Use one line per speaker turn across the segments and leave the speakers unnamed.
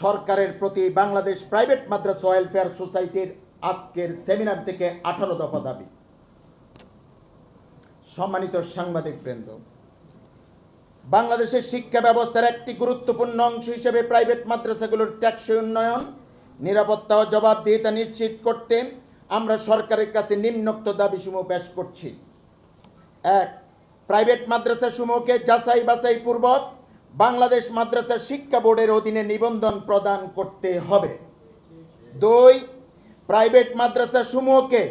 সরকারের প্রতি বাংলাদেশ প্রাইভেট মাদ্রাসা ওয়েলফেয়ার সোসাইটির আজকের সেমিনার থেকে 18 দফা দাবি। সম্মানিত সাংবাদিকবৃন্দ, বাংলাদেশের শিক্ষা ব্যবস্থার একটি গুরুত্বপূর্ণ অংশ হিসেবে প্রাইভেট মাদ্রাসাগুলোর টেকসই উন্নয়ন, নিরাপত্তা ও জবাবদিহিতা নিশ্চিত করতে আমরা সরকারের কাছে নিম্নোক্ত দাবিসমূহ পেশ করছি। 1. প্রাইভেট মাদ্রাসাসমূহকে যাচাই বাছাই পূর্বক বাংলাদেশ মাদ্রাসা শিক্ষা বোর্ডের অধীনে নিবন্ধন প্রদান করতে হবে। 2. প্রাইভেট মাদ্রাসাসমূহকে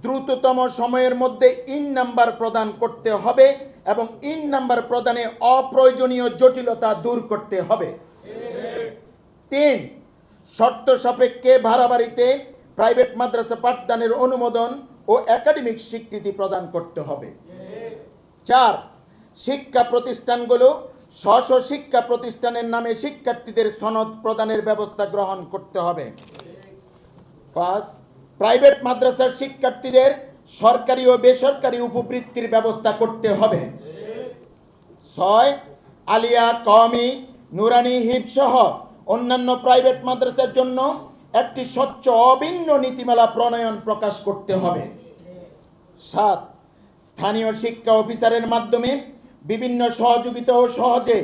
দ্রুততম সময়ের মধ্যে ইন নাম্বার প্রদান করতে হবে এবং ইন নাম্বার প্রদানে অপ্রয়োজনীয় জটিলতা দূর করতে হবে। 3. শর্ত সাপেক্ষে ভাড়া বাড়িতে প্রাইভেট মাদ্রাসা পাঠদানের অনুমোদন ও একাডেমিক স্বীকৃতি প্রদান করতে হবে। 4. শিক্ষা প্রতিষ্ঠানগুলো স্ব শিক্ষা প্রতিষ্ঠানের নামে শিক্ষার্থীদের সনদ প্রদানের ব্যবস্থা গ্রহণ করতে হবে। 5. প্রাইভেট মাদ্রাসার শিক্ষার্থীদের সরকারি ও বেসরকারি উপবৃত্তির ব্যবস্থা করতে হবে। 6. আলিয়া, কওমি, নুরানি, হিফজ সহ অন্যান্য প্রাইভেট মাদ্রাসার জন্য একটি স্বচ্ছ অভিন্ন নীতিমালা প্রণয়ন প্রকাশ করতে হবে। 7. স্থানীয় শিক্ষা অফিসারের মাধ্যমে বিভিন্ন সহযোগিতা ও সহজে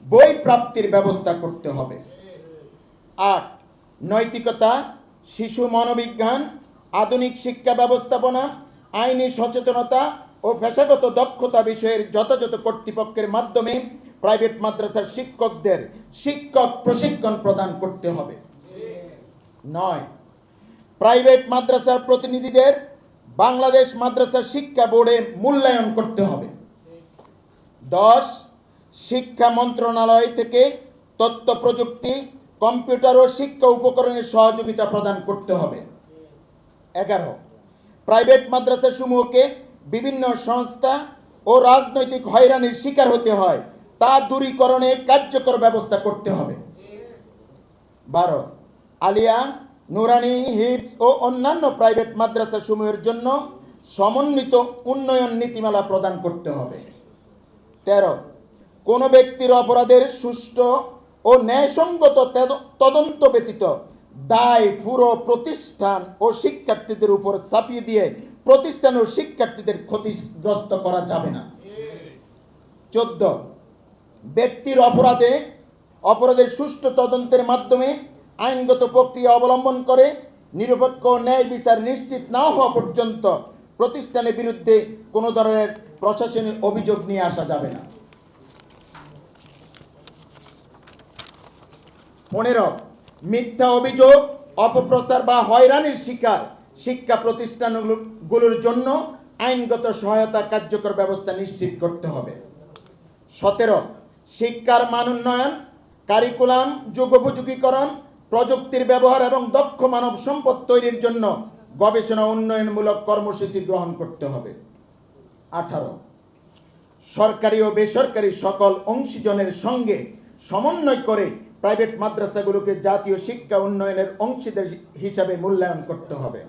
বই প্রাপ্তির ব্যবস্থা করতে হবে। 8. নৈতিকতা, শিশু মনোবিজ্ঞান, আধুনিক শিক্ষা ব্যবস্থাপনা, আইনি সচেতনতা ও পেশাগত দক্ষতা বিষয়ের যথাযথ কর্তৃপক্ষের মাধ্যমে প্রাইভেট মাদ্রাসার শিক্ষকদের শিক্ষক প্রশিক্ষণ প্রদান করতে হবে। 9. প্রাইভেট মাদ্রাসার প্রতিনিধিদের বাংলাদেশ মাদ্রাসা শিক্ষা বোর্ডে মূল্যায়ন করতে হবে। 10. শিক্ষা মন্ত্রণালয় থেকে তথ্য প্রযুক্তি, কম্পিউটার ও শিক্ষা উপকরণের সহযোগিতা প্রদান করতে হবে। 11. প্রাইভেট মাদ্রাসাসমূহকে বিভিন্ন সংস্থা ও রাজনৈতিক হয়রানির শিকার হতে হয় তা দূরীকরণে কার্যকর ব্যবস্থা করতে হবে। 12. আলিয়া, নুরানি, হিফজ ও অন্যান্য প্রাইভেট মাদ্রাসাসমূহের জন্য সমন্বিত উন্নয়ন নীতিমালা প্রদান করতে হবে। 13. কোনো ব্যক্তির অপরাধের সুষ্ঠু ও ন্যায়সঙ্গত তদন্ত ব্যতীত দায় পুরো প্রতিষ্ঠান ও শিক্ষার্থীদের উপর চাপিয়ে দিয়ে প্রতিষ্ঠান ও শিক্ষার্থীদের ক্ষতিগ্রস্ত করা যাবে না। 14. ব্যক্তির অপরাধের সুষ্ঠু তদন্তের মাধ্যমে আইনগত প্রক্রিয়া অবলম্বন করে নিরপেক্ষ ন্যায় বিচার নিশ্চিত না হওয়া পর্যন্ত প্রতিষ্ঠানের বিরুদ্ধে কোনো ধরনের প্রশাসনিক অভিযোগ নিয়ে আসা যাবে না। 15. মিথ্যা অভিযোগ, অপপ্রচার বা হয়রানির শিকার শিক্ষা প্রতিষ্ঠানগুলোর জন্য আইনগত সহায়তা কার্যকর ব্যবস্থা নিশ্চিত করতে হবে। 17. শিক্ষার মান উন্নয়ন, কারিকুলাম যুগোপযোগীকরণ, প্রযুক্তির ব্যবহার এবং দক্ষ মানব সম্পদ তৈরির জন্য গবেষণা উন্নয়নমূলক কর্মসূচি গ্রহণ করতে হবে। 18. সরকারি ও বেসরকারি সকল অংশীজনের সঙ্গে সমন্বয় করে প্রাইভেট মাদ্রাসাগুলোকে জাতীয় শিক্ষা উন্নয়নের অংশীদার হিসাবে মূল্যায়ন করতে হবে।